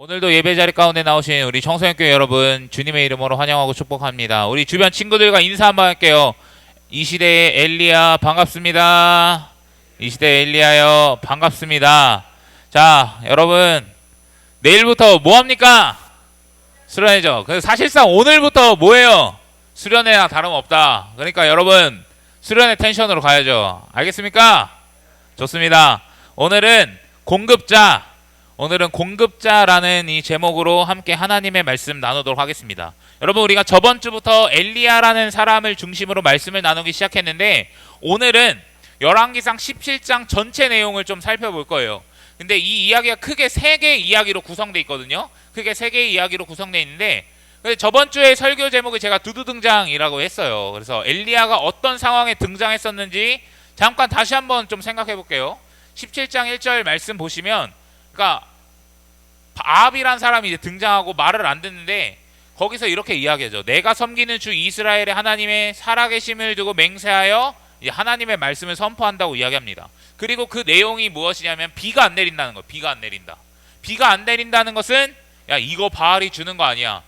오늘도 예배 자리 가운데 나오신 우리 청소년교회 여러분 주님의 이름으로 환영하고 축복합니다. 우리 주변 친구들과 인사 한번 할게요. 이 시대의 엘리야 반갑습니다. 이 시대의 엘리야요 반갑습니다. 자, 여러분 내일부터 뭐합니까? 수련회죠. 그래서 사실상 오늘부터 뭐예요? 수련회나 다름없다. 그러니까 여러분 수련회 텐션으로 가야죠. 알겠습니까? 좋습니다. 오늘은 공급자라는 이 제목으로 함께 하나님의 말씀 나누도록 하겠습니다. 여러분, 우리가 저번 주부터 엘리야라는 사람을 중심으로 말씀을 나누기 시작했는데 오늘은 열왕기상 17장 전체 내용을 좀 살펴볼 거예요. 근데 이 이야기가 크게 세 개의 이야기로 구성되어 있거든요. 크게 세 개의 이야기로 구성되어 있는데 저번 주에 설교 제목이 제가 두두등장이라고 했어요. 그래서 엘리야가 어떤 상황에 등장했었는지 잠깐 다시 한번 좀 생각해 볼게요. 17장 1절 말씀 보시면, 그러니까 아합이란 사람이 이제 등장하고 말을 안 듣는데 거기서 이렇게 이야기하죠. 내가 섬기는 주 이스라엘의 하나님의 살아계심을 두고 맹세하여 하나님의 말씀을 선포한다고 이야기합니다. 그리고 그 내용이 무엇이냐면 비가 안 내린다는 거예요. 비가 안 내린다. 비가 안 내린다는 것은 야, 이거 바알이 주는 거 아니야.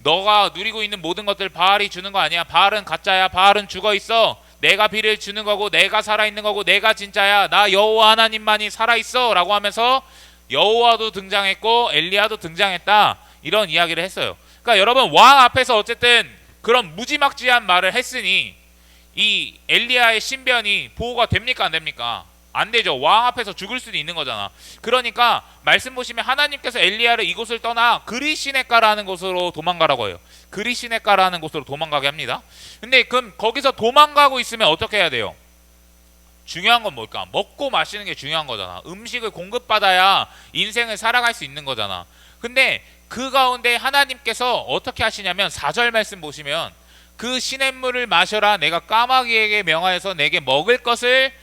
너가 누리고 있는 모든 것들 바알이 주는 거 아니야. 바알은 가짜야. 바알은 죽어 있어. 내가 비를 주는 거고 내가 살아있는 거고 내가 진짜야. 나 여호와 하나님만이 살아있어 라고 하면서 여호와도 등장했고 엘리야도 등장했다, 이런 이야기를 했어요. 그러니까 여러분, 왕 앞에서 어쨌든 그런 무지막지한 말을 했으니 이 엘리야의 신변이 보호가 됩니까 안 됩니까? 안 되죠. 왕 앞에서 죽을 수도 있는 거잖아. 그러니까 말씀 보시면 하나님께서 엘리야를 이곳을 떠나 그리시네가라는 곳으로 도망가라고 해요. 그리시네가라는 곳으로 도망가게 합니다. 근데 그럼 거기서 도망가고 있으면 어떻게 해야 돼요? 중요한 건 뭘까? 먹고 마시는 게 중요한 거잖아. 음식을 공급받아야 인생을 살아갈 수 있는 거잖아. 근데 그 가운데 하나님께서 어떻게 하시냐면 4절 말씀 보시면 그 시냇물을 마셔라. 내가 까마귀에게 명하여서 내게 먹을 것을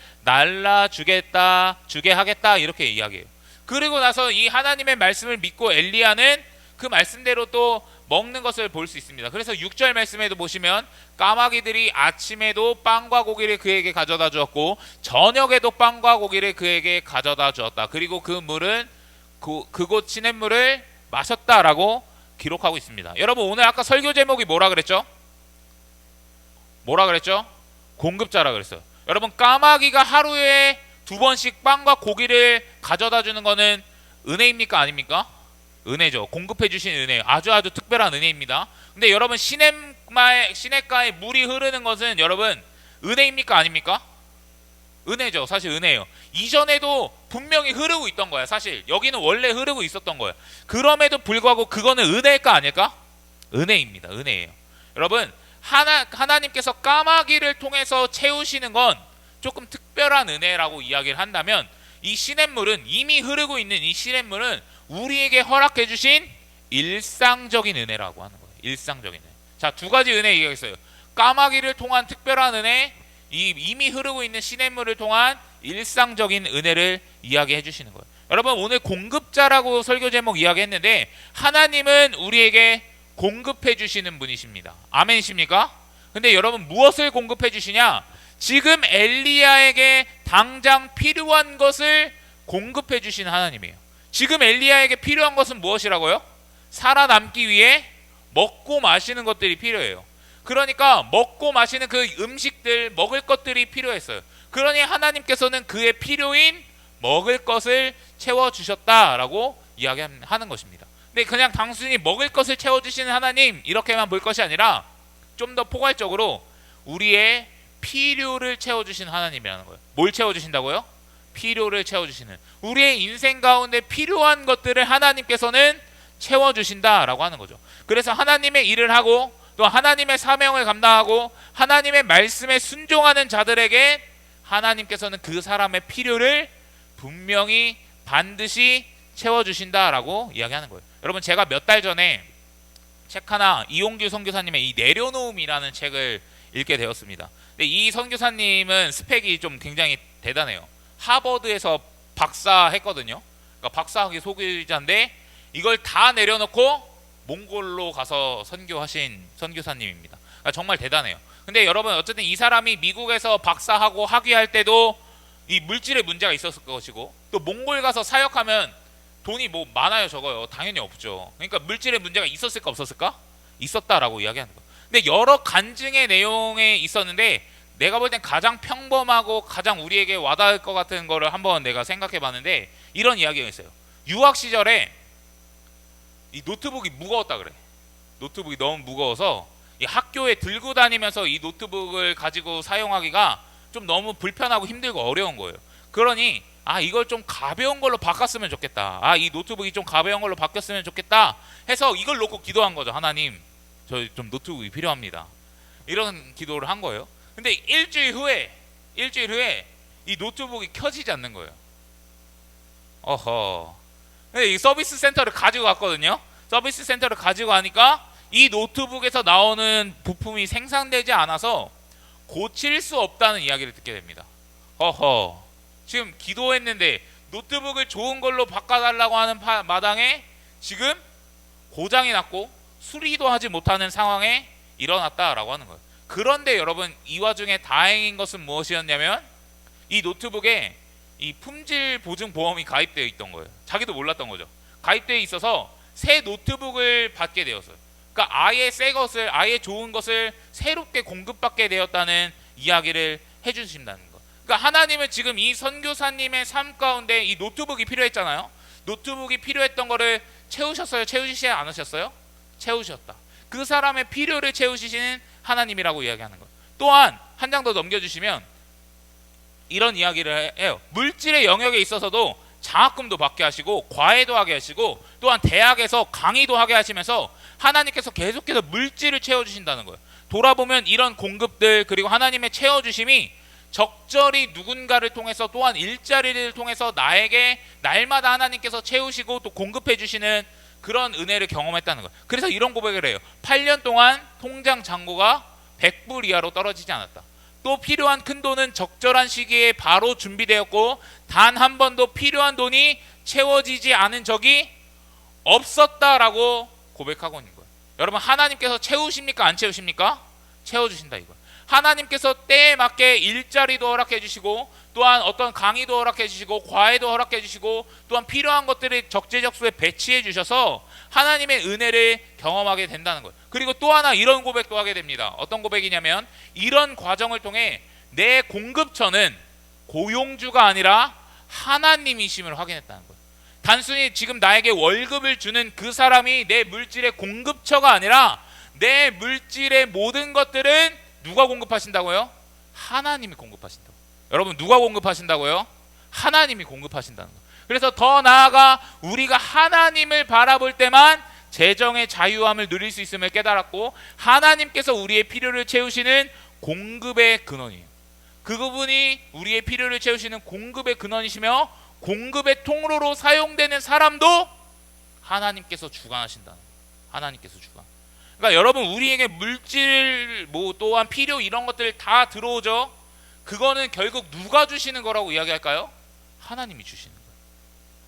주게 하겠다, 이렇게 이야기해요. 그리고 나서 이 하나님의 말씀을 믿고 엘리야는 그 말씀대로 또 먹는 것을 볼 수 있습니다. 그래서 6절 말씀에도 보시면 까마귀들이 아침에도 빵과 고기를 그에게 가져다 주었고 저녁에도 빵과 고기를 그에게 가져다 주었다. 그리고 그 물은 그곳 시냇물을 마셨다라고 기록하고 있습니다. 여러분, 오늘 아까 설교 제목이 뭐라 그랬죠? 공급자라 그랬어요. 여러분, 까마귀가 하루에 2번씩 빵과 고기를 가져다 주는 거는 은혜입니까 아닙니까? 은혜죠. 공급해 주신 은혜, 아주 특별한 은혜입니다. 근데 여러분, 시냇가에 물이 흐르는 것은 여러분 은혜입니까 아닙니까? 은혜죠. 사실 은혜예요. 이전에도 분명히 흐르고 있던 거야. 사실 여기는 원래 흐르고 있었던 거예요. 그럼에도 불구하고 그거는 은혜일까 아닐까? 은혜입니다. 은혜예요. 여러분, 하나님께서 까마귀를 통해서 채우시는 건 조금 특별한 은혜라고 이야기를 한다면, 이 시냇물은, 이미 흐르고 있는 이 시냇물은 우리에게 허락해 주신 일상적인 은혜라고 하는 거예요. 일상적인 은혜. 자, 두 가지 은혜 얘기하겠어요. 까마귀를 통한 특별한 은혜, 이미 흐르고 있는 시냇물을 통한 일상적인 은혜를 이야기해 주시는 거예요. 여러분, 오늘 공급자라고 설교 제목 이야기했는데 하나님은 우리에게 공급해 주시는 분이십니다. 아멘이십니까? 근데 여러분, 무엇을 공급해 주시냐? 지금 엘리야에게 당장 필요한 것을 공급해 주시는 하나님이에요. 지금 엘리야에게 필요한 것은 무엇이라고요? 살아남기 위해 먹고 마시는 것들이 필요해요. 그러니까 먹고 마시는 그 음식들, 먹을 것들이 필요했어요. 그러니 하나님께서는 그의 필요인 먹을 것을 채워주셨다라고 이야기하는 것입니다. 근데 그냥 단순히 먹을 것을 채워주시는 하나님, 이렇게만 볼 것이 아니라 좀 더 포괄적으로 우리의 필요를 채워주시는 하나님이라는 거예요. 뭘 채워주신다고요? 필요를 채워주시는, 우리의 인생 가운데 필요한 것들을 하나님께서는 채워주신다라고 하는 거죠. 그래서 하나님의 일을 하고 또 하나님의 사명을 감당하고 하나님의 말씀에 순종하는 자들에게 하나님께서는 그 사람의 필요를 분명히 반드시 채워주신다라고 이야기하는 거예요. 여러분, 제가 몇 달 전에 책 하나, 이용규 선교사님의 이 내려놓음이라는 책을 읽게 되었습니다. 근데 이 선교사님은 스펙이 좀 굉장히 대단해요. 하버드에서 박사했거든요. 그러니까 박사학위 소유자인데 이걸 다 내려놓고 몽골로 가서 선교하신 선교사님입니다. 그러니까 정말 대단해요. 근데 여러분, 어쨌든 이 사람이 미국에서 박사하고 학위할 때도 이 물질의 문제가 있었을 것이고, 또 몽골 가서 사역하면 돈이 뭐 많아요 적어요? 당연히 없죠. 그러니까 물질의 문제가 있었을까 없었을까? 있었다라고 이야기하는 거예요. 근데 여러 간증의 내용에 있었는데 내가 볼 땐 가장 평범하고 가장 우리에게 와닿을 것 같은 거를 한번 내가 생각해 봤는데 이런 이야기가 있어요. 유학 시절에 이 노트북이 무거웠다 그래. 노트북이 너무 무거워서 이 학교에 들고 다니면서 이 노트북을 가지고 사용하기가 좀 너무 불편하고 힘들고 어려운 거예요. 그러니 이걸 좀 가벼운 걸로 바꿨으면 좋겠다. 이 노트북이 좀 가벼운 걸로 바뀌었으면 좋겠다 해서 이걸 놓고 기도한 거죠. 하나님, 저 좀 노트북이 필요합니다. 이런 기도를 한 거예요. 근데 일주일 후에 이 노트북이 켜지지 않는 거예요. 어허. 근데 이 서비스 센터를 가지고 갔거든요. 서비스 센터를 가지고 가니까 이 노트북에서 나오는 부품이 생산되지 않아서 고칠 수 없다는 이야기를 듣게 됩니다. 어허. 지금 기도했는데 노트북을 좋은 걸로 바꿔달라고 하는 마당에 지금 고장이 났고 수리도 하지 못하는 상황에 일어났다라고 하는 거예요. 그런데 여러분, 이 와중에 다행인 것은 무엇이었냐면 이 노트북에 이 품질 보증 보험이 가입되어 있던 거예요. 자기도 몰랐던 거죠. 가입되어 있어서 새 노트북을 받게 되었어요. 그러니까 아예 새 것을, 아예 좋은 것을 새롭게 공급받게 되었다는 이야기를 해주신다는 거. 그러니까 하나님은 지금 이 선교사님의 삶 가운데 이 노트북이 필요했잖아요. 노트북이 필요했던 거를 채우셨어요? 채우시지 않으셨어요? 채우셨다. 그 사람의 필요를 채우시는 하나님이라고 이야기하는 거예요. 또한 한 장 더 넘겨주시면 이런 이야기를 해요. 물질의 영역에 있어서도 장학금도 받게 하시고 과외도 하게 하시고 또한 대학에서 강의도 하게 하시면서 하나님께서 계속해서 물질을 채워주신다는 거예요. 돌아보면 이런 공급들 그리고 하나님의 채워주심이 적절히 누군가를 통해서 또한 일자리를 통해서 나에게 날마다 하나님께서 채우시고 또 공급해 주시는 그런 은혜를 경험했다는 거예요. 그래서 이런 고백을 해요. 8년 동안 통장 잔고가 100불 이하로 떨어지지 않았다. 또 필요한 큰 돈은 적절한 시기에 바로 준비되었고 단 한 번도 필요한 돈이 채워지지 않은 적이 없었다라고 고백하고 있는 거예요. 여러분, 하나님께서 채우십니까? 안 채우십니까? 채워주신다 이거예요. 하나님께서 때에 맞게 일자리도 허락해 주시고 또한 어떤 강의도 허락해 주시고 과외도 허락해 주시고 또한 필요한 것들을 적재적소에 배치해 주셔서 하나님의 은혜를 경험하게 된다는 거예요. 그리고 또 하나 이런 고백도 하게 됩니다. 어떤 고백이냐면 이런 과정을 통해 내 공급처는 고용주가 아니라 하나님이심을 확인했다는 거예요. 단순히 지금 나에게 월급을 주는 그 사람이 내 물질의 공급처가 아니라 내 물질의 모든 것들은 누가 공급하신다고요? 하나님이 공급하신다고. 여러분, 누가 공급하신다고요? 하나님이 공급하신다는 거예요. 그래서 더 나아가 우리가 하나님을 바라볼 때만 재정의 자유함을 누릴 수 있음을 깨달았고 하나님께서 우리의 필요를 채우시는 공급의 근원이에요. 그분이 우리의 필요를 채우시는 공급의 근원이시며 공급의 통로로 사용되는 사람도 하나님께서 주관하신다는 거예요. 하나님께서 주관. 그러니까 여러분, 우리에게 물질 또한 필요 이런 것들 다 들어오죠. 그거는 결국 누가 주시는 거라고 이야기할까요? 하나님이 주시는 거예요.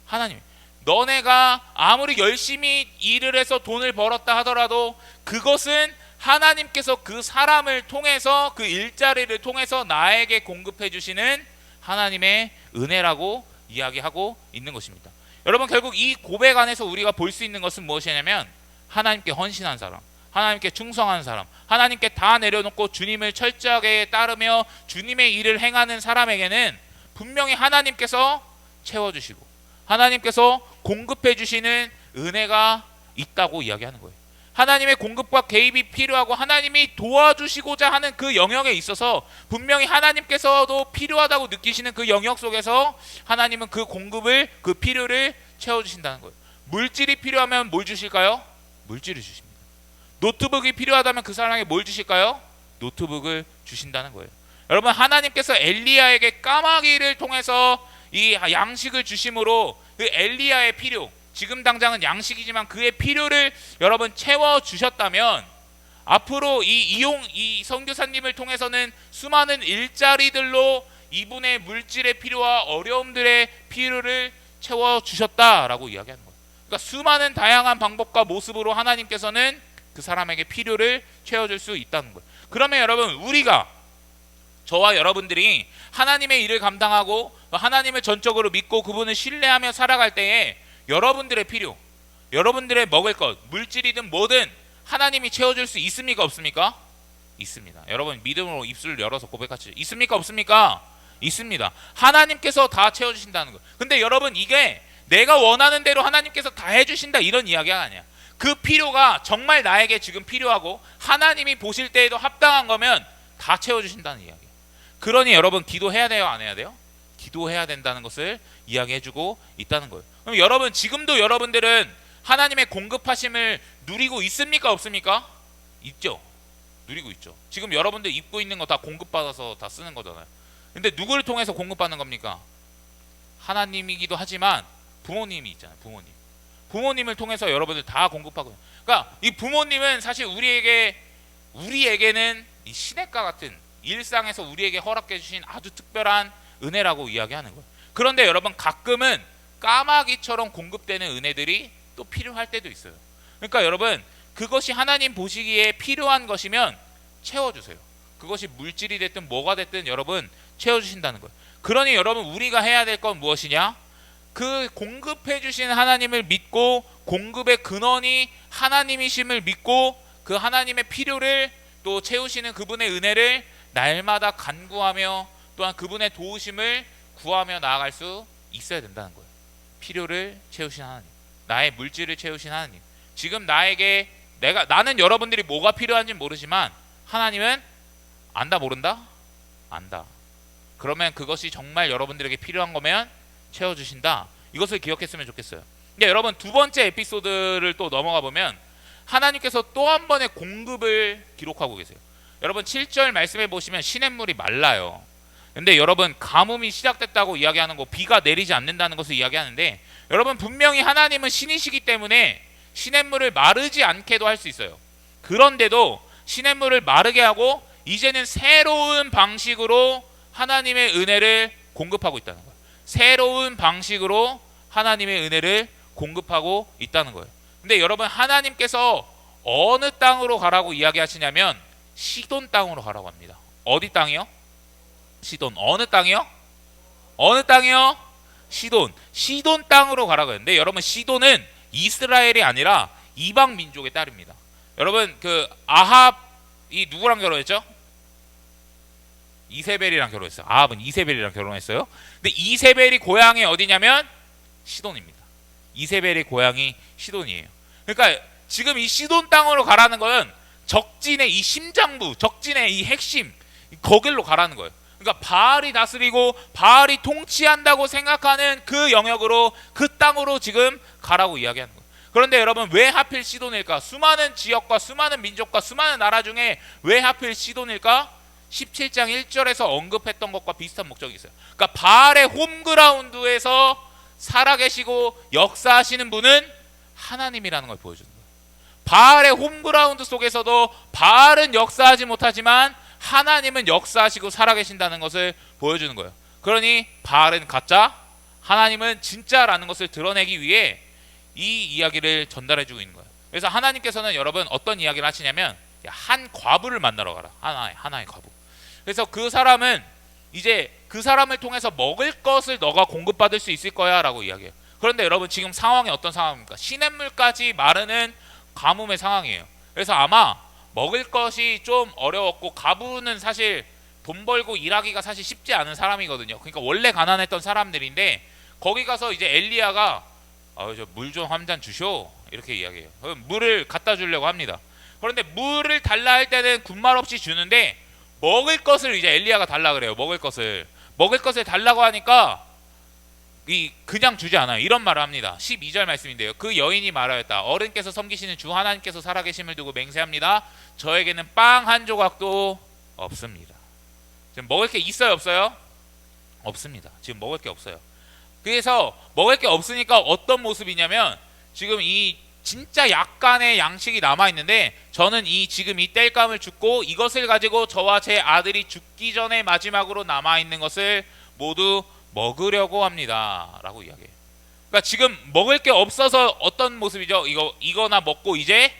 하나님. 너네가 아무리 열심히 일을 해서 돈을 벌었다 하더라도 그것은 하나님께서 그 사람을 통해서 그 일자리를 통해서 나에게 공급해 주시는 하나님의 은혜라고 이야기하고 있는 것입니다. 여러분, 결국 이 고백 안에서 우리가 볼 수 있는 것은 무엇이냐면 하나님께 헌신한 사람, 하나님께 충성한 사람, 하나님께 다 내려놓고 주님을 철저하게 따르며 주님의 일을 행하는 사람에게는 분명히 하나님께서 채워주시고 하나님께서 공급해 주시는 은혜가 있다고 이야기하는 거예요. 하나님의 공급과 개입이 필요하고 하나님이 도와주시고자 하는 그 영역에 있어서 분명히 하나님께서도 필요하다고 느끼시는 그 영역 속에서 하나님은 그 공급을, 그 필요를 채워주신다는 거예요. 물질이 필요하면 뭘 주실까요? 물질을 주십니다. 노트북이 필요하다면 그 사람에게 뭘 주실까요? 노트북을 주신다는 거예요. 여러분, 하나님께서 엘리야에게 까마귀를 통해서 이 양식을 주심으로 그 엘리야의 필요, 지금 당장은 양식이지만 그의 필요를 여러분 채워주셨다면 앞으로 이 선교사님을 통해서는 수많은 일자리들로 이분의 물질의 필요와 어려움들의 필요를 채워주셨다라고 이야기하는 거예요. 그러니까 수많은 다양한 방법과 모습으로 하나님께서는 그 사람에게 필요를 채워줄 수 있다는 거예요. 그러면 여러분, 우리가 저와 여러분들이 하나님의 일을 감당하고 하나님을 전적으로 믿고 그분을 신뢰하며 살아갈 때에 여러분들의 필요, 여러분들의 먹을 것, 물질이든 뭐든 하나님이 채워줄 수 있습니까? 없습니까? 있습니다. 여러분 믿음으로 입술을 열어서 고백하시죠. 있습니까? 없습니까? 있습니다. 하나님께서 다 채워주신다는 거. 근데 여러분 이게 내가 원하는 대로 하나님께서 다 해주신다 이런 이야기가 아니야. 그 필요가 정말 나에게 지금 필요하고 하나님이 보실 때에도 합당한 거면 다 채워주신다는 이야기. 그러니 여러분 기도해야 돼요? 안 해야 돼요? 기도해야 된다는 것을 이야기해주고 있다는 거예요. 그럼 여러분 지금도 여러분들은 하나님의 공급하심을 누리고 있습니까? 없습니까? 있죠. 누리고 있죠. 지금 여러분들 입고 있는 거 다 공급받아서 다 쓰는 거잖아요. 근데 누구를 통해서 공급받는 겁니까? 하나님이기도 하지만 부모님이 있잖아요. 부모님을 통해서 여러분들 다 공급하고. 그러니까 이 부모님은 사실 우리에게는 이 시냇가 같은 일상에서 우리에게 허락해 주신 아주 특별한 은혜라고 이야기하는 거예요. 그런데 여러분 가끔은 까마귀처럼 공급되는 은혜들이 또 필요할 때도 있어요. 그러니까 여러분 그것이 하나님 보시기에 필요한 것이면 채워주세요. 그것이 물질이 됐든 뭐가 됐든 여러분 채워주신다는 거예요. 그러니 여러분 우리가 해야 될 건 무엇이냐? 그 공급해 주신 하나님을 믿고 공급의 근원이 하나님이심을 믿고 그 하나님의 필요를 또 채우시는 그분의 은혜를 날마다 간구하며 또한 그분의 도우심을 구하며 나아갈 수 있어야 된다는 거예요. 필요를 채우신 하나님, 나의 물질을 채우신 하나님. 지금 나는 여러분들이 뭐가 필요한지 모르지만 하나님은 안다 모른다? 안다. 그러면 그것이 정말 여러분들에게 필요한 거면 채워주신다. 이것을 기억했으면 좋겠어요. 근데 여러분 두 번째 에피소드를 또 넘어가 보면 하나님께서 또 한 번의 공급을 기록하고 계세요. 여러분 7절 말씀해 보시면 시냇물이 말라요. 근데 여러분 가뭄이 시작됐다고 이야기하는 거, 비가 내리지 않는다는 것을 이야기하는데 여러분 분명히 하나님은 신이시기 때문에 시냇물을 마르지 않게도 할 수 있어요. 그런데도 시냇물을 마르게 하고 이제는 새로운 방식으로 하나님의 은혜를 공급하고 있다는 거예요. 새로운 방식으로 하나님의 은혜를 공급하고 있다는 거예요. 근데 여러분 하나님께서 어느 땅으로 가라고 이야기하시냐면 시돈 땅으로 가라고 합니다. 어디 땅이요? 시돈. 어느 땅이요? 어느 땅이요? 시돈 땅으로 가라고 했는데 여러분 시돈은 이스라엘이 아니라 이방 민족의 딸입니다. 여러분 그 아합이 누구랑 결혼했죠? 이세벨이랑 결혼했어요. 아합은 이세벨이랑 결혼했어요. 근데 이세벨이 고향이 어디냐면 시돈입니다. 이세벨의 고향이 시돈이에요. 그러니까 지금 이 시돈 땅으로 가라는 것은 적진의 이 심장부, 적진의 이 핵심, 거길로 가라는 거예요. 그러니까 바알이 다스리고 바알이 통치한다고 생각하는 그 영역으로, 그 땅으로 지금 가라고 이야기하는 거예요. 그런데 여러분 왜 하필 시돈일까? 수많은 지역과 수많은 민족과 수많은 나라 중에 왜 하필 시돈일까? 17장 1절에서 언급했던 것과 비슷한 목적이 있어요. 그러니까 바알의 홈그라운드에서 살아계시고 역사하시는 분은 하나님이라는 걸 보여주는 거예요. 바알의 홈그라운드 속에서도 바알은 역사하지 못하지만 하나님은 역사하시고 살아계신다는 것을 보여주는 거예요. 그러니 바알은 가짜, 하나님은 진짜라는 것을 드러내기 위해 이 이야기를 전달해주고 있는 거예요. 그래서 하나님께서는 여러분 어떤 이야기를 하시냐면 한 과부를 만나러 가라. 하나의 과부. 그래서 그 사람은 이제 그 사람을 통해서 먹을 것을 너가 공급받을 수 있을 거야 라고 이야기해요. 그런데 여러분 지금 상황이 어떤 상황입니까? 시냇물까지 마르는 가뭄의 상황이에요. 그래서 아마 먹을 것이 좀 어려웠고, 과부는 사실 돈 벌고 일하기가 사실 쉽지 않은 사람이거든요. 그러니까 원래 가난했던 사람들인데 거기 가서 이제 엘리야가 물 좀 한 잔 주쇼 이렇게 이야기해요. 물을 갖다 주려고 합니다. 그런데 물을 달라 할 때는 군말 없이 주는데 먹을 것을 이제 엘리야가 달라 그래요. 먹을 것을 달라고 하니까 그냥 주지 않아요. 이런 말을 합니다. 12절 말씀인데요. 그 여인이 말하였다. 어른께서 섬기시는 주 하나님께서 살아계심을 두고 맹세합니다. 저에게는 빵 한 조각도 없습니다. 지금 먹을 게 있어요, 없어요? 없습니다. 지금 먹을 게 없어요. 그래서 먹을 게 없으니까 어떤 모습이냐면 지금 이 진짜 약간의 양식이 남아있는데 저는 지금 이 땔감을 줍고 이것을 가지고 저와 제 아들이 죽기 전에 마지막으로 남아있는 것을 모두 먹으려고 합니다 라고 이야기해요. 그러니까 지금 먹을 게 없어서 어떤 모습이죠? 이거나 먹고 이제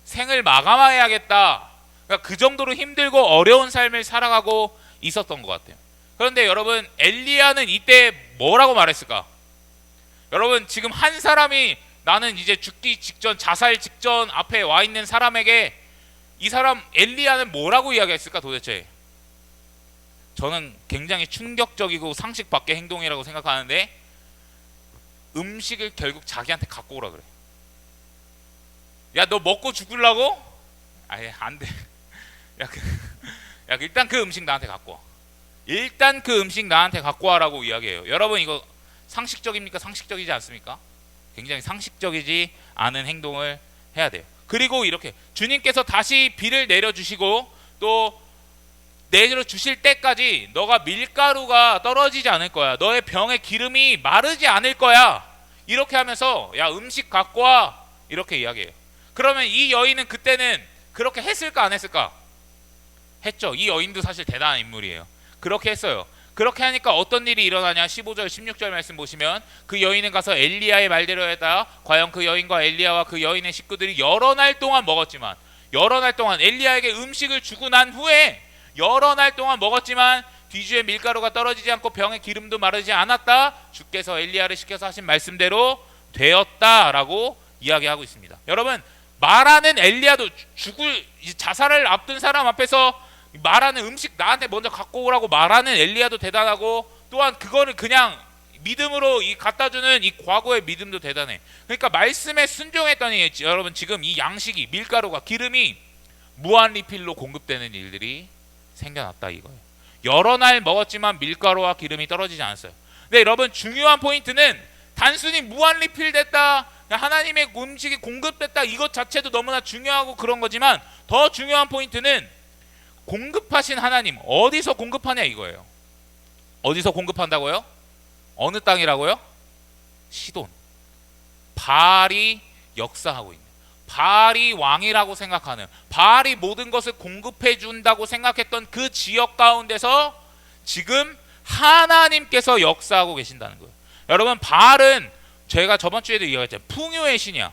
생을 마감해야겠다. 그러니까 그 정도로 힘들고 어려운 삶을 살아가고 있었던 것 같아요. 그런데 여러분 엘리야는 이때 뭐라고 말했을까? 여러분 지금 한 사람이 나는 이제 죽기 직전 자살 직전 앞에 와 있는 사람에게 이 사람 엘리야는 뭐라고 이야기했을까 도대체? 저는 굉장히 충격적이고 상식 밖의 행동이라고 생각하는데 음식을 결국 자기한테 갖고 오라 그래. 야 너 먹고 죽으려고? 아예 안 돼. 야 일단 그 음식 나한테 갖고 와. 일단 그 음식 나한테 갖고 와라고 이야기해요. 여러분 이거 상식적입니까? 상식적이지 않습니까? 굉장히 상식적이지 않은 행동을 해야 돼요. 그리고 이렇게 주님께서 다시 비를 내려주시고 또 내려주실 때까지 너가 밀가루가 떨어지지 않을 거야. 너의 병에 기름이 마르지 않을 거야. 이렇게 하면서 야 음식 갖고 와 이렇게 이야기해요. 그러면 이 여인은 그때는 그렇게 했을까 안 했을까? 했죠. 이 여인도 사실 대단한 인물이에요. 그렇게 했어요. 그렇게 하니까 어떤 일이 일어나냐? 15절 16절 말씀 보시면 그 여인은 가서 엘리야의 말대로 했다. 과연 그 여인과 엘리야와 그 여인의 식구들이 여러 날 동안 먹었지만 여러 날 동안 엘리야에게 음식을 주고 난 후에 여러 날 동안 먹었지만 뒤주에 밀가루가 떨어지지 않고 병에 기름도 마르지 않았다. 주께서 엘리야를 시켜서 하신 말씀대로 되었다라고 이야기하고 있습니다. 여러분 말하는 엘리야도 죽을 자살을 앞둔 사람 앞에서 말하는 음식 나한테 먼저 갖고 오라고 말하는 엘리야도 대단하고 또한 그거를 그냥 믿음으로 갖다주는 이 과거의 믿음도 대단해. 그러니까 말씀에 순종했더니 여러분 지금 이 양식이 밀가루가 기름이 무한 리필로 공급되는 일들이 생겨났다 이거예요. 여러 날 먹었지만 밀가루와 기름이 떨어지지 않았어요. 근데 여러분 중요한 포인트는 단순히 무한 리필됐다 하나님의 음식이 공급됐다 이것 자체도 너무나 중요하고 그런 거지만 더 중요한 포인트는 공급하신 하나님 어디서 공급하냐 이거예요. 어디서 공급한다고요? 어느 땅이라고요? 시돈. 바알이 역사하고 있는, 바알이 왕이라고 생각하는, 바알이 모든 것을 공급해 준다고 생각했던 그 지역 가운데서 지금 하나님께서 역사하고 계신다는 거예요. 여러분 바알은 제가 저번 주에도 이야기했잖아요. 풍요의 신이야.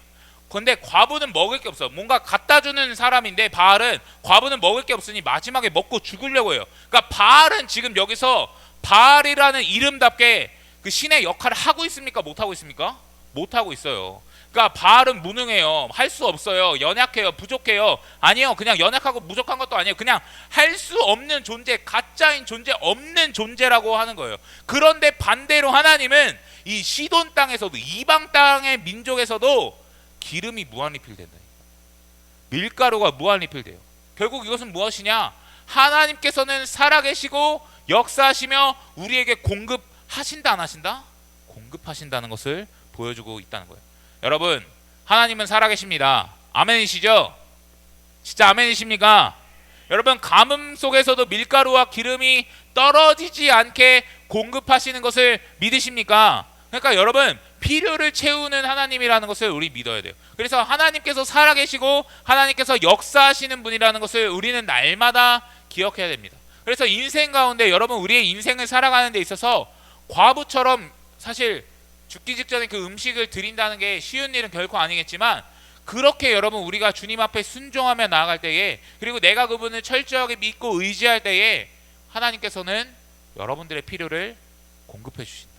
근데 과부는 먹을 게 없어. 뭔가 갖다 주는 사람인데 바알은 과부는 먹을 게 없으니 마지막에 먹고 죽으려고 해요. 그러니까 바알은 지금 여기서 바알이라는 이름답게 그 신의 역할을 하고 있습니까? 못 하고 있습니까? 못 하고 있어요. 그러니까 바알은 무능해요. 할 수 없어요. 연약해요. 부족해요. 아니요. 그냥 연약하고 부족한 것도 아니에요. 그냥 할 수 없는 존재, 가짜인 존재, 없는 존재라고 하는 거예요. 그런데 반대로 하나님은 이 시돈 땅에서도 이방 땅의 민족에서도 기름이 무한리필된다. 밀가루가 무한리필돼요. 결국 이것은 무엇이냐? 하나님께서는 살아계시고 역사하시며 우리에게 공급하신다 안 하신다? 공급하신다는 것을 보여주고 있다는 거예요. 여러분 하나님은 살아계십니다. 아멘이시죠? 진짜 아멘이십니까? 여러분 가뭄 속에서도 밀가루와 기름이 떨어지지 않게 공급하시는 것을 믿으십니까? 그러니까 여러분 필요를 채우는 하나님이라는 것을 우리 믿어야 돼요. 그래서 하나님께서 살아계시고 하나님께서 역사하시는 분이라는 것을 우리는 날마다 기억해야 됩니다. 그래서 인생 가운데 여러분 우리의 인생을 살아가는 데 있어서 과부처럼 사실 죽기 직전에 그 음식을 드린다는 게 쉬운 일은 결코 아니겠지만 그렇게 여러분 우리가 주님 앞에 순종하며 나아갈 때에 그리고 내가 그분을 철저하게 믿고 의지할 때에 하나님께서는 여러분들의 필요를 공급해 주신다.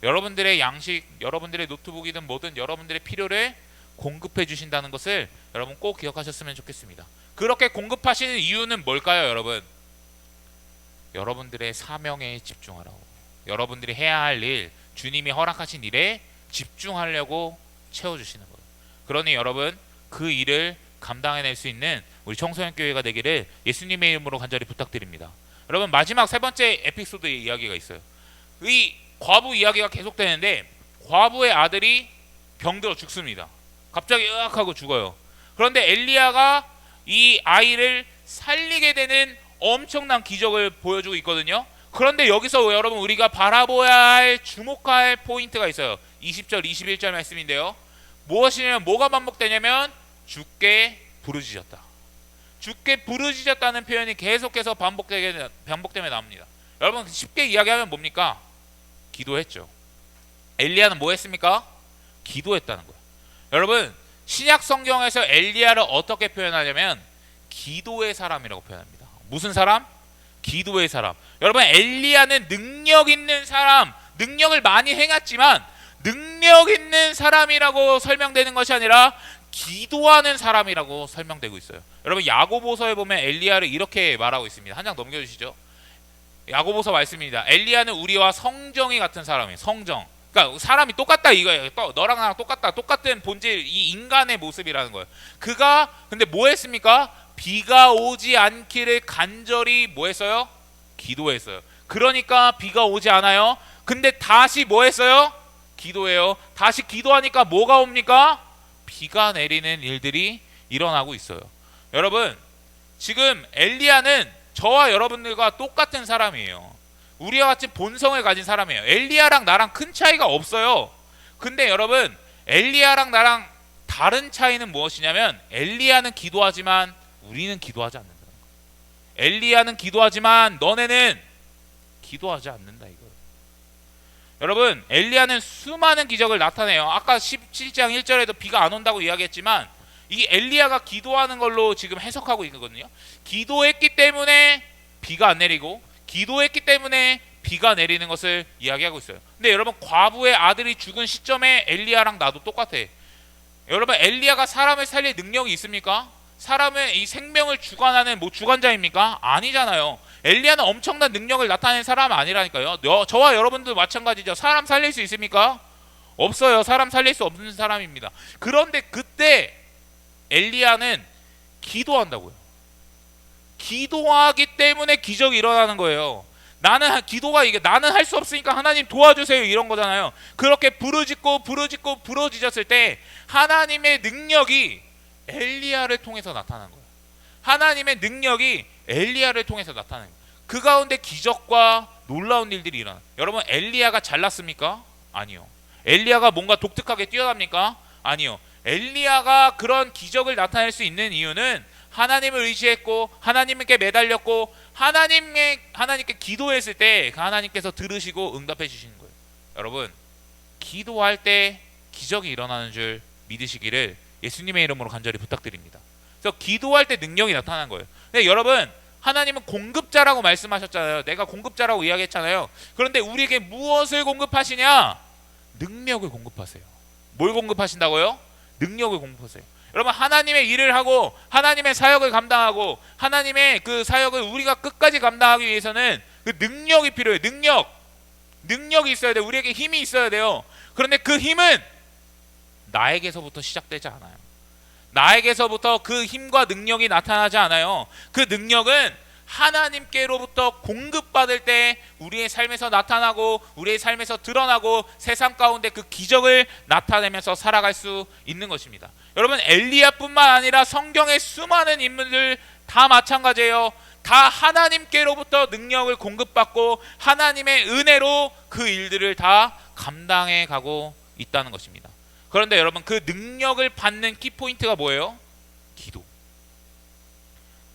여러분들의 양식, 여러분들의 노트북이든 뭐든 여러분들의 필요를 공급해 주신다는 것을 여러분 꼭 기억하셨으면 좋겠습니다. 그렇게 공급하시는 이유는 뭘까요, 여러분? 여러분들의 사명에 집중하라고. 여러분들이 해야 할 일, 주님이 허락하신 일에 집중하려고 채워주시는 거예요. 그러니 여러분 그 일을 감당해낼 수 있는 우리 청소년 교회가 되기를 예수님의 이름으로 간절히 부탁드립니다. 여러분 마지막 세 번째 에피소드의 이야기가 있어요. 이 과부 이야기가 계속되는데 과부의 아들이 병들어 죽습니다. 갑자기 으악 하고 죽어요. 그런데 엘리야가 이 아이를 살리게 되는 엄청난 기적을 보여주고 있거든요. 그런데 여기서 여러분 우리가 바라봐야 할 주목할 포인트가 있어요. 20절 21절 말씀인데요. 무엇이냐면 뭐가 반복되냐면 주께 부르짖었다. 주께 부르짖었다는 표현이 계속해서 반복되며 나옵니다. 여러분 쉽게 이야기하면 뭡니까? 기도했죠. 엘리야는 뭐 했습니까? 기도했다는 거예요. 여러분 신약 성경에서 엘리야를 어떻게 표현하냐면 기도의 사람이라고 표현합니다. 무슨 사람? 기도의 사람. 여러분 엘리야는 능력 있는 사람, 능력을 많이 행했지만 능력 있는 사람이라고 설명되는 것이 아니라 기도하는 사람이라고 설명되고 있어요. 여러분 야고보서에 보면 엘리야를 이렇게 말하고 있습니다. 한 장 넘겨주시죠. 야고보서 말씀입니다. 엘리야는 우리와 성정이 같은 사람이에요. 성정. 그러니까 사람이 똑같다 이거예요. 또 너랑 나랑 똑같다. 똑같은 본질, 이 인간의 모습이라는 거예요. 그가 근데 뭐 했습니까? 비가 오지 않기를 간절히 뭐 했어요? 기도했어요. 그러니까 비가 오지 않아요. 근데 다시 뭐 했어요? 기도해요. 다시 기도하니까 뭐가 옵니까? 비가 내리는 일들이 일어나고 있어요. 여러분 지금 엘리야는 저와 여러분들과 똑같은 사람이에요. 우리와 같이 본성을 가진 사람이에요. 엘리야랑 나랑 큰 차이가 없어요. 근데 여러분 엘리야랑 나랑 다른 차이는 무엇이냐면 엘리야는 기도하지만 우리는 기도하지 않는다. 엘리야는 기도하지만 너네는 기도하지 않는다 이거예요. 여러분 엘리야는 수많은 기적을 나타내요. 아까 17장 1절에도 비가 안 온다고 이야기했지만 이 엘리야가 기도하는 걸로 지금 해석하고 있거든요. 기도했기 때문에 비가 안 내리고 기도했기 때문에 비가 내리는 것을 이야기하고 있어요. 근데 여러분 과부의 아들이 죽은 시점에 엘리야랑 나도 똑같아. 여러분 엘리야가 사람을 살릴 능력이 있습니까? 사람의 이 생명을 주관하는 뭐 주관자입니까? 아니잖아요. 엘리야는 엄청난 능력을 나타낸 사람은 아니라니까요. 저와 여러분도 마찬가지죠. 사람 살릴 수 있습니까? 없어요. 사람 살릴 수 없는 사람입니다. 그런데 그때 엘리야는 기도한다고요. 기도하기 때문에 기적이 일어나는 거예요. 나는 할 수 없으니까 하나님 도와주세요 이런 거잖아요. 그렇게 부르짖고 부르짖었을 때 하나님의 능력이 엘리야를 통해서 나타난 거예요. 하나님의 능력이 엘리야를 통해서 나타난 거예요. 그 가운데 기적과 놀라운 일들이 일어나요. 여러분 엘리야가 잘났습니까? 아니요. 엘리야가 뭔가 독특하게 뛰어납니까? 아니요. 엘리야가 그런 기적을 나타낼 수 있는 이유는 하나님을 의지했고 하나님께 매달렸고 하나님께 기도했을 때 그 하나님께서 들으시고 응답해 주시는 거예요. 여러분 기도할 때 기적이 일어나는 줄 믿으시기를 예수님의 이름으로 간절히 부탁드립니다. 그래서 기도할 때 능력이 나타나는 거예요. 근데 여러분 하나님은 공급자라고 말씀하셨잖아요. 내가 공급자라고 이야기했잖아요. 그런데 우리에게 무엇을 공급하시냐? 능력을 공급하세요. 뭘 공급하신다고요? 능력을 공급하세요. 여러분 하나님의 일을 하고 하나님의 사역을 감당하고 하나님의 그 사역을 우리가 끝까지 감당하기 위해서는 그 능력이 필요해요. 능력이 있어야 돼요. 우리에게 힘이 있어야 돼요. 그런데 그 힘은 나에게서부터 시작되지 않아요. 나에게서부터 그 힘과 능력이 나타나지 않아요. 그 능력은 하나님께로부터 공급받을 때 우리의 삶에서 나타나고 우리의 삶에서 드러나고 세상 가운데 그 기적을 나타내면서 살아갈 수 있는 것입니다. 여러분 엘리야뿐만 아니라 성경의 수많은 인물들 다 마찬가지예요. 다 하나님께로부터 능력을 공급받고 하나님의 은혜로 그 일들을 다 감당해 가고 있다는 것입니다. 그런데 여러분 그 능력을 받는 키포인트가 뭐예요?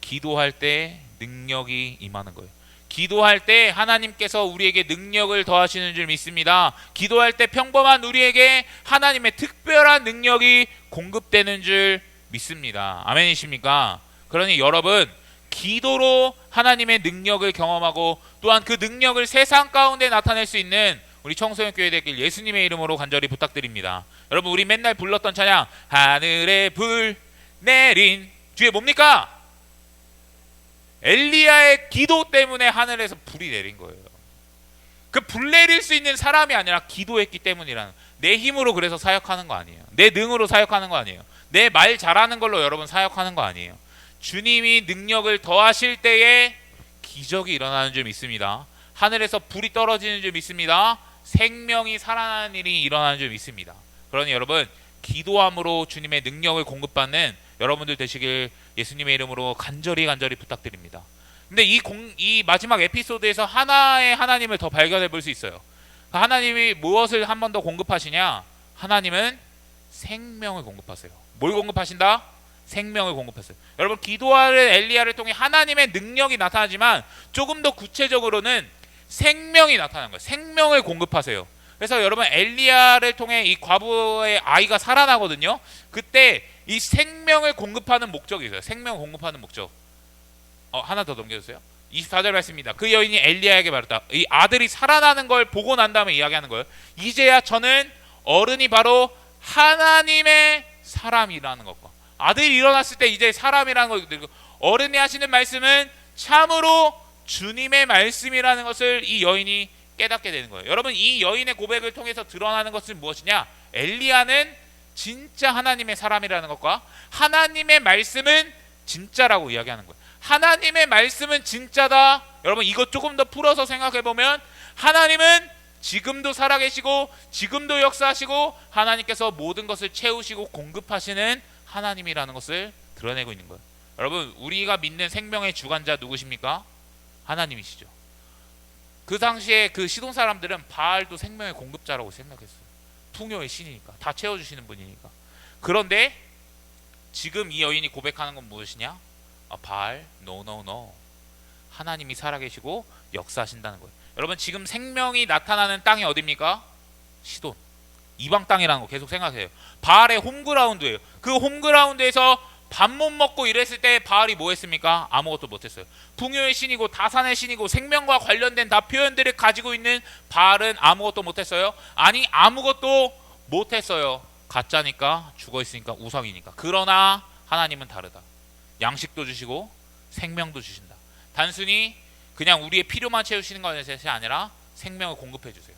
기도할 때 능력이 임하는 거예요. 기도할 때 하나님께서 우리에게 능력을 더하시는 줄 믿습니다. 기도할 때 평범한 우리에게 하나님의 특별한 능력이 공급되는 줄 믿습니다. 아멘이십니까? 그러니 여러분 기도로 하나님의 능력을 경험하고 또한 그 능력을 세상 가운데 나타낼 수 있는 우리 청소년 교회 되길 예수님의 이름으로 간절히 부탁드립니다. 여러분 우리 맨날 불렀던 찬양 하늘에 불 내린 뒤에 뭡니까? 엘리야의 기도 때문에 하늘에서 불이 내린 거예요. 그 불 내릴 수 있는 사람이 아니라 기도했기 때문이라는. 내 힘으로 그래서 사역하는 거 아니에요. 내 능으로 사역하는 거 아니에요. 내 말 잘하는 걸로 여러분 사역하는 거 아니에요. 주님이 능력을 더하실 때에 기적이 일어나는 줄 믿습니다. 하늘에서 불이 떨어지는 줄 믿습니다. 생명이 살아나는 일이 일어나는 줄 믿습니다. 그러니 여러분 기도함으로 주님의 능력을 공급받는 여러분들 되시길 예수님의 이름으로 간절히 부탁드립니다. 근데 이 마지막 에피소드에서 하나의 하나님을 더 발견해 볼 수 있어요. 하나님이 무엇을 한 번 더 공급하시냐? 하나님은 생명을 공급하세요. 뭘 공급하신다? 생명을 공급하세요. 여러분 기도하는 엘리야를 통해 하나님의 능력이 나타나지만 조금 더 구체적으로는 생명이 나타나는 거예요. 생명을 공급하세요. 그래서 여러분 엘리야를 통해 이 과부의 아이가 살아나거든요. 그때 이 생명을 공급하는 목적이 있어요. 생명을 공급하는 목적. 하나 더 넘겨주세요. 24절 말씀입니다. 그 여인이 엘리야에게 말했다. 이 아들이 살아나는 걸 보고 난 다음에 이야기하는 거예요. 이제야 저는 어른이 바로 하나님의 사람이라는 것과 아들이 일어났을 때 이제 사람이라는 것, 어른이 하시는 말씀은 참으로 주님의 말씀이라는 것을 이 여인이 깨닫게 되는 거예요. 여러분, 이 여인의 고백을 통해서 드러나는 것은 무엇이냐? 엘리야는 진짜 하나님의 사람이라는 것과 하나님의 말씀은 진짜라고 이야기하는 거예요. 하나님의 말씀은 진짜다. 여러분, 이것 조금 더 풀어서 생각해 보면 하나님은 지금도 살아계시고 지금도 역사하시고 하나님께서 모든 것을 채우시고 공급하시는 하나님이라는 것을 드러내고 있는 거예요. 여러분, 우리가 믿는 생명의 주관자 누구십니까? 하나님이시죠. 그 당시에 그 시돈 사람들은 바알도 생명의 공급자라고 생각했어요. 풍요의 신이니까, 다 채워주시는 분이니까. 그런데 지금 이 여인이 고백하는 건 무엇이냐? 바알, no. 하나님이 살아계시고 역사하신다는 거예요. 여러분, 지금 생명이 나타나는 땅이 어디입니까? 시돈, 이방 땅이라는 거 계속 생각해요. 바알의 홈그라운드예요. 그 홈그라운드에서 밥 못 먹고 이랬을 때 바알이 뭐 했습니까? 아무것도 못했어요. 풍요의 신이고 다산의 신이고 생명과 관련된 다 표현들을 가지고 있는 바알은 아무것도 못했어요? 아니, 아무것도 못했어요. 가짜니까, 죽어있으니까, 우상이니까. 그러나 하나님은 다르다. 양식도 주시고 생명도 주신다. 단순히 그냥 우리의 필요만 채우시는 것이 아니라 생명을 공급해 주세요.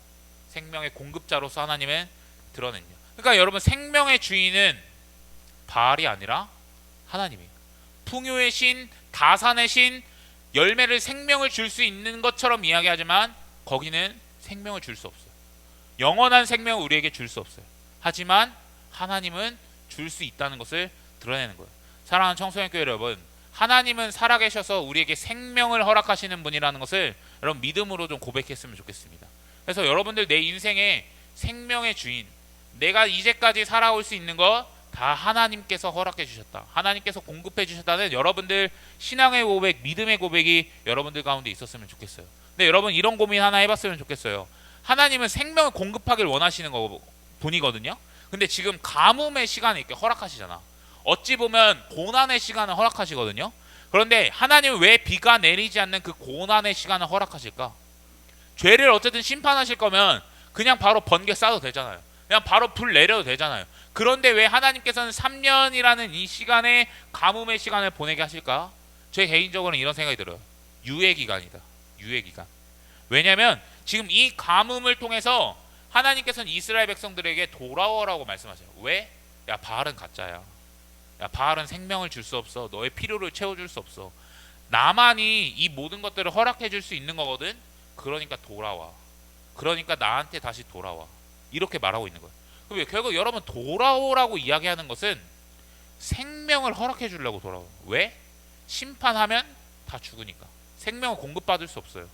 생명의 공급자로서 하나님은 드러낸요. 그러니까 여러분, 생명의 주인은 바알이 아니라 하나님이에요. 풍요의 신, 다산의 신, 열매를 생명을 줄 수 있는 것처럼 이야기하지만 거기는 생명을 줄 수 없어요. 영원한 생명을 우리에게 줄 수 없어요. 하지만 하나님은 줄 수 있다는 것을 드러내는 거예요. 사랑하는 청소년교회 여러분, 하나님은 살아계셔서 우리에게 생명을 허락하시는 분이라는 것을 여러분 믿음으로 좀 고백했으면 좋겠습니다. 그래서 여러분들, 내 인생의 생명의 주인, 내가 이제까지 살아올 수 있는 것 다 하나님께서 허락해 주셨다, 하나님께서 공급해 주셨다는 여러분들 신앙의 고백, 믿음의 고백이 여러분들 가운데 있었으면 좋겠어요. 근데 여러분, 이런 고민 하나 해봤으면 좋겠어요. 하나님은 생명을 공급하길 원하시는 분이거든요. 근데 지금 가뭄의 시간을 이렇게 허락하시잖아. 어찌 보면 고난의 시간을 허락하시거든요. 그런데 하나님은 왜 비가 내리지 않는 그 고난의 시간을 허락하실까? 죄를 어쨌든 심판하실 거면 그냥 바로 번개 쏴도 되잖아요. 그냥 바로 불 내려도 되잖아요. 그런데 왜 하나님께서는 3년이라는 이 시간에 가뭄의 시간을 보내게 하실까? 제 개인적으로는 이런 생각이 들어요. 유예 기간이다. 유예 기간. 왜냐하면 지금 이 가뭄을 통해서 하나님께서는 이스라엘 백성들에게 돌아오라고 말씀하세요. 왜? 야, 바알은 가짜야. 야, 바알은 생명을 줄 수 없어. 너의 필요를 채워줄 수 없어. 나만이 이 모든 것들을 허락해 줄 수 있는 거거든. 그러니까 돌아와. 그러니까 나한테 다시 돌아와. 이렇게 말하고 있는 거예요. 그럼 결국 여러분, 돌아오라고 이야기하는 것은 생명을 허락해 주려고 돌아와요. 왜? 심판하면 다 죽으니까. 생명을 공급받을 수 없어요.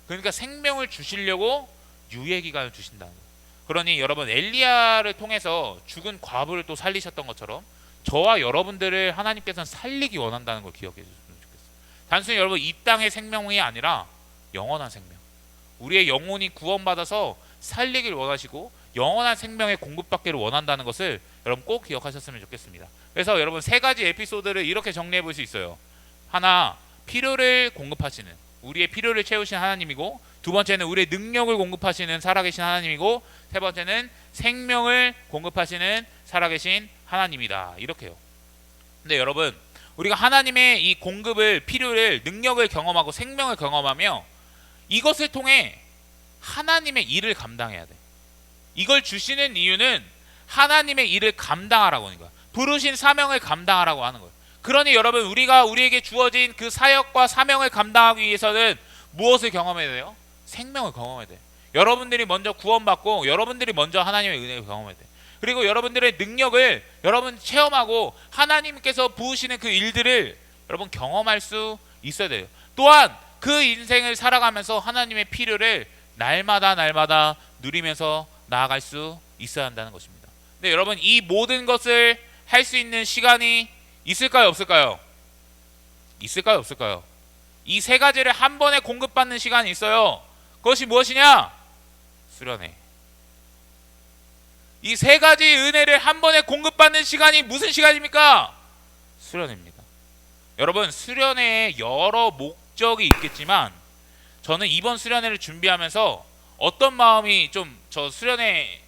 그러니까 생명을 주시려고 유예 기간을 주신다는 거예요. 그러니 여러분, 엘리야를 통해서 죽은 과부를 또 살리셨던 것처럼 저와 여러분들을 하나님께서는 살리기 원한다는 걸 기억해 주셨으면 좋겠어요. 단순히 여러분, 이 땅의 생명이 아니라 영원한 생명, 우리의 영혼이 구원받아서 살리길 원하시고 영원한 생명의 공급받기를 원한다는 것을 여러분 꼭 기억하셨으면 좋겠습니다. 그래서 여러분, 세 가지 에피소드를 이렇게 정리해 볼 수 있어요. 하나, 필요를 공급하시는, 우리의 필요를 채우시는 하나님이고, 두 번째는 우리의 능력을 공급하시는 살아계신 하나님이고, 세 번째는 생명을 공급하시는 살아계신 하나님이다. 이렇게요. 근데 여러분, 우리가 하나님의 이 공급을, 필요를, 능력을 경험하고 생명을 경험하며 이것을 통해 하나님의 일을 감당해야 돼. 이걸 주시는 이유는 하나님의 일을 감당하라고 하는 거야. 부르신 사명을 감당하라고 하는 거예요. 그러니 여러분, 우리에게 주어진 그 사역과 사명을 감당하기 위해서는 무엇을 경험해야 돼요? 생명을 경험해야 돼. 여러분들이 먼저 구원받고 여러분들이 먼저 하나님의 은혜를 경험해야 돼. 그리고 여러분들의 능력을 여러분 체험하고 하나님께서 부으시는 그 일들을 여러분 경험할 수 있어야 돼요. 또한 그 인생을 살아가면서 하나님의 필요를 날마다 누리면서 나아갈 수 있어야 한다는 것입니다. 근데 여러분, 이 모든 것을 할 수 있는 시간이 있을까요, 없을까요? 있을까요, 없을까요? 이 세 가지를 한 번에 공급받는 시간이 있어요. 그것이 무엇이냐? 수련회. 이 세 가지 은혜를 한 번에 공급받는 시간이 무슨 시간입니까? 수련회입니다. 여러분, 수련회에 여러 목적이 있겠지만 저는 이번 수련회를 준비하면서 어떤 마음이 좀, 저 수련회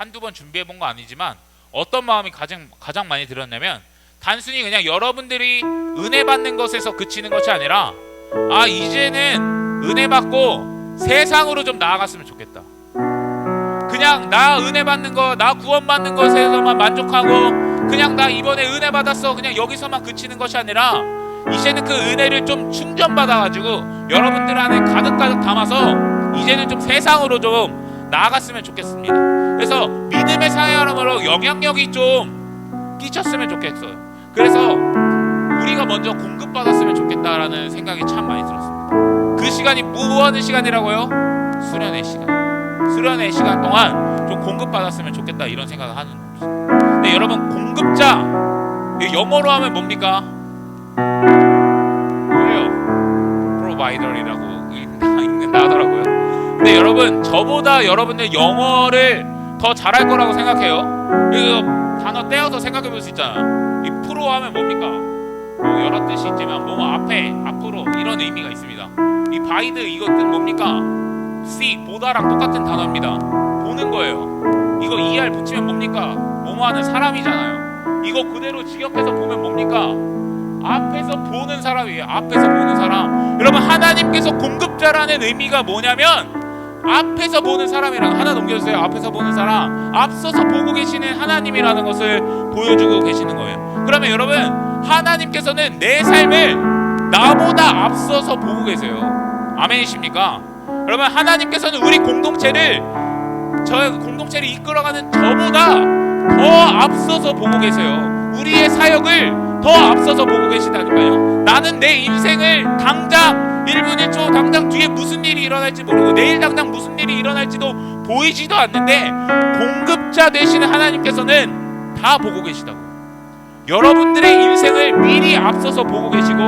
한두 번 준비해 본 거 아니지만 어떤 마음이 가장 많이 들었냐면, 단순히 그냥 여러분들이 은혜 받는 것에서 그치는 것이 아니라, 이제는 은혜 받고 세상으로 좀 나아갔으면 좋겠다. 그냥 나 은혜 받는 거, 나 구원 받는 것에서만 만족하고 그냥 나 이번에 은혜 받았어 그냥 여기서만 그치는 것이 아니라, 이제는 그 은혜를 좀 충전받아가지고 여러분들 안에 가득가득 담아서 이제는 좀 세상으로 좀 나아갔으면 좋겠습니다. 그래서 믿음의 사람으로 영향력이 좀 끼쳤으면 좋겠어요. 그래서 우리가 먼저 공급받았으면 좋겠다라는 생각이 참 많이 들었습니다. 그 시간이 뭐 하는 시간이라고요? 수련의 시간. 수련의 시간 동안 좀 공급받았으면 좋겠다, 이런 생각을 하는 겁니다. 근데 여러분, 공급자, 영어로 하면 뭡니까? 뭐예요? 프로바이더이라고 읽는다 하더라고요. 근데 여러분, 저보다 여러분들 영어를 더 잘할 거라고 생각해요. 이거 단어 떼어서 생각해 볼 수 있잖아. 이 프로 하면 뭡니까? 뭐 여러 뜻이 있지만 뭐 앞에, 앞으로 이런 의미가 있습니다. 이 바이드, 이거 뜻 뭡니까? see, 보다랑 똑같은 단어입니다. 보는 거예요. 이거 ER 붙이면 뭡니까? 뭐뭐 하는 사람이잖아요. 이거 그대로 직역해서 보면 뭡니까? 앞에서 보는 사람이에요. 앞에서 보는 사람. 여러분, 하나님께서 공급자라는 의미가 뭐냐면 앞에서 보는 사람이라는, 하나 넘겨주세요. 앞에서 보는 사람, 앞서서 보고 계시는 하나님이라는 것을 보여주고 계시는 거예요. 그러면 여러분, 하나님께서는 내 삶을 나보다 앞서서 보고 계세요. 아멘이십니까? 여러분, 하나님께서는 우리 공동체를, 저 공동체를 이끌어가는 저보다 더 앞서서 보고 계세요. 우리의 사역을 더 앞서서 보고 계시다니까요. 나는 내 인생을 당장 1분 1초 당장 뒤에 무슨 일이 일어날지 모르고 내일 당장 무슨 일이 일어날지도 보이지도 않는데, 공급자 되시는 하나님께서는 다 보고 계시다고. 여러분들의 인생을 미리 앞서서 보고 계시고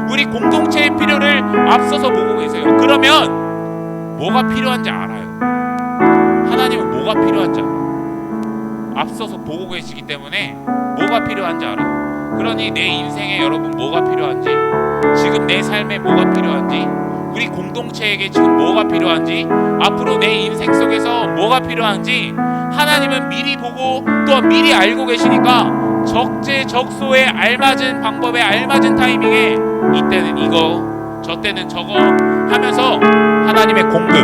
우리 공동체의 필요를 앞서서 보고 계세요. 그러면 뭐가 필요한지 알아요. 하나님은 뭐가 필요한지 알아요. 앞서서 보고 계시기 때문에 뭐가 필요한지 알아요. 그러니 내 인생에 여러분 뭐가 필요한지, 지금 내 삶에 뭐가 필요한지, 우리 공동체에게 지금 뭐가 필요한지, 앞으로 내 인생 속에서 뭐가 필요한지 하나님은 미리 보고 또 미리 알고 계시니까 적재적소에 알맞은 방법에 알맞은 타이밍에 이때는 이거, 저 때는 저거 하면서 하나님의 공급,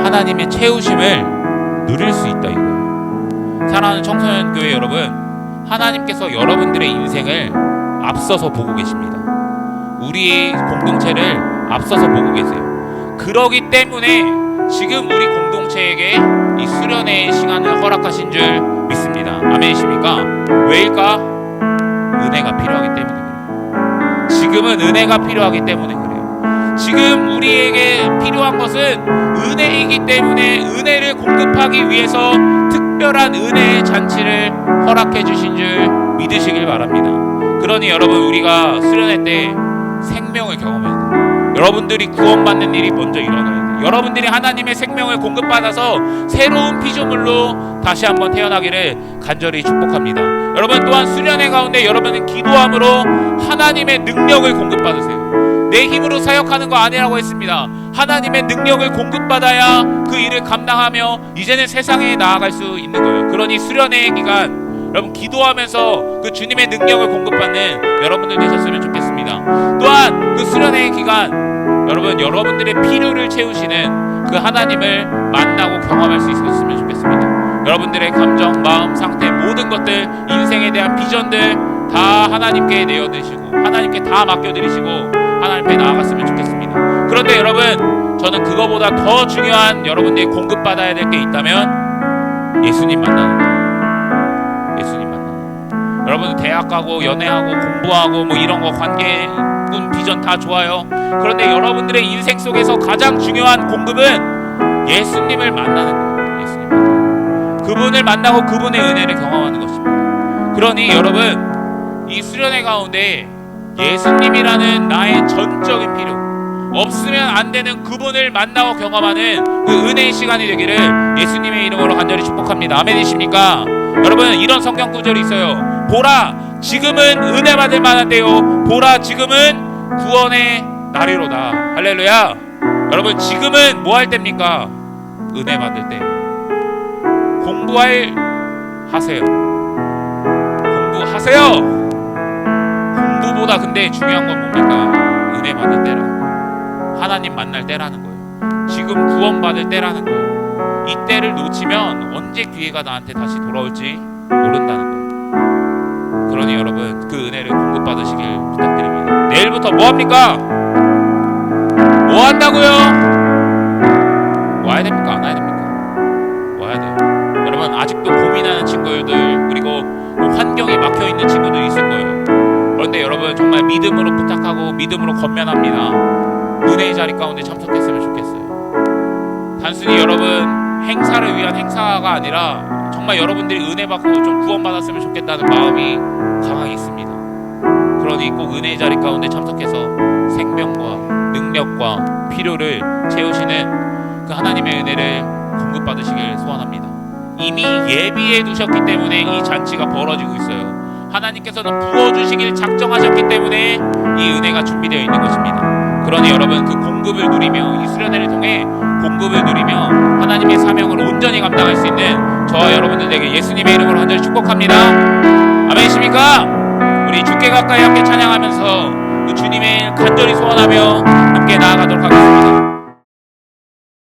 하나님의 채우심을 누릴 수 있다, 이거예요. 사랑하는 청소년 교회 여러분, 하나님께서 여러분들의 인생을 앞서서 보고 계십니다. 우리의 공동체를 앞서서 보고 계세요. 그러기 때문에 지금 우리 공동체에게 이 수련의 시간을 허락하신 줄 믿습니다. 아멘이십니까? 왜일까? 은혜가 필요하기 때문에 그래요. 지금은 은혜가 필요하기 때문에 그래요. 지금 우리에게 필요한 것은 은혜이기 때문에 은혜를 공급하기 위해서 특별한 은혜의 잔치를 허락해 주신 줄 믿으시길 바랍니다. 그러니 여러분, 우리가 수련회 때 생명을 경험해야 돼요. 여러분들이 구원받는 일이 먼저 일어나야 돼요. 여러분들이 하나님의 생명을 공급받아서 새로운 피조물로 다시 한번 태어나기를 간절히 축복합니다. 여러분, 또한 수련회 가운데 여러분은 기도함으로 하나님의 능력을 공급받으세요. 내 힘으로 사역하는 거 아니라고 했습니다. 하나님의 능력을 공급받아야 그 일을 감당하며 이제는 세상에 나아갈 수 있는 거예요. 그러니 수련회 기간 여러분 기도하면서 그 주님의 능력을 공급받는 여러분들 되셨으면 좋겠습니다. 또한 그 수련회 기간 여러분, 여러분들의 필요를 채우시는 그 하나님을 만나고 경험할 수 있었으면 좋겠습니다. 여러분들의 감정, 마음, 상태, 모든 것들, 인생에 대한 비전들 다 하나님께 내어드리시고 하나님께 다 맡겨드리시고 하나님께 나아갔으면 좋겠습니다. 그런데 여러분, 저는 그거보다 더 중요한 여러분들이 공급받아야 될 게 있다면 예수님 만나는 거예요. 예수님 만나는 거예요. 여러분, 대학 가고 연애하고 공부하고 뭐 이런 거, 관계, 꿈, 비전 다 좋아요. 그런데 여러분들의 인생 속에서 가장 중요한 공급은 예수님을 만나는 거예요. 예수님 만나는 거예요. 그분을 만나고 그분의 은혜를 경험하는 것입니다. 그러니 여러분, 이 수련회 가운데 예수님이라는 나의 전적인 필요, 없으면 안 되는 그분을 만나고 경험하는 그 은혜의 시간이 되기를 예수님의 이름으로 간절히 축복합니다. 아멘이십니까? 여러분, 이런 성경 구절이 있어요. 보라, 지금은 은혜 받을 만한데요, 보라, 지금은 구원의 날이로다. 할렐루야. 여러분, 지금은 뭐 할 때입니까? 은혜 받을 때. 하세요. 공부하세요. 공부보다 근데 중요한 건 뭡니까? 은혜 받을 때라는 거예요. 하나님 만날 때라는 거예요. 지금 구원받을 때라는 거예요. 이 때를 놓치면 언제 기회가 나한테 다시 돌아올지 모른다는 거예요. 그러니 여러분 그 은혜를 공급받으시길 부탁드립니다. 내일부터 뭐합니까? 뭐 한다고요? 와야 됩니까? 안 와야 됩니까? 와야 돼요. 여러분 아직도 고민하는 친구들 그리고 환경에 막혀있는 친구들이 있을 거예요. 그런데 여러분 정말 믿음으로 부탁하고 믿음으로 권면합니다. 은혜의 자리 가운데 참석했으면 좋겠어요. 단순히 여러분 행사를 위한 행사가 아니라 정말 여러분들이 은혜 받고 좀 구원받았으면 좋겠다는 마음이 강하게 있습니다. 그러니 꼭 은혜의 자리 가운데 참석해서 생명과 능력과 필요를 채우시는 그 하나님의 은혜를 공급받으시길 소원합니다. 이미 예비해 두셨기 때문에 이 잔치가 벌어지고 있어요. 하나님께서는 부어주시길 작정하셨기 때문에 이 은혜가 준비되어 있는 것입니다. 그러니 여러분 그 공급을 누리며 이 수련회를 통해 공급을 누리며 하나님의 사명을 온전히 감당할 수 있는 저와 여러분들에게 예수님의 이름으로 간절히 축복합니다. 아멘이십니까? 우리 주께 가까이 함께 찬양하면서 그 주님의 간절히 소원하며 함께 나아가도록 하겠습니다.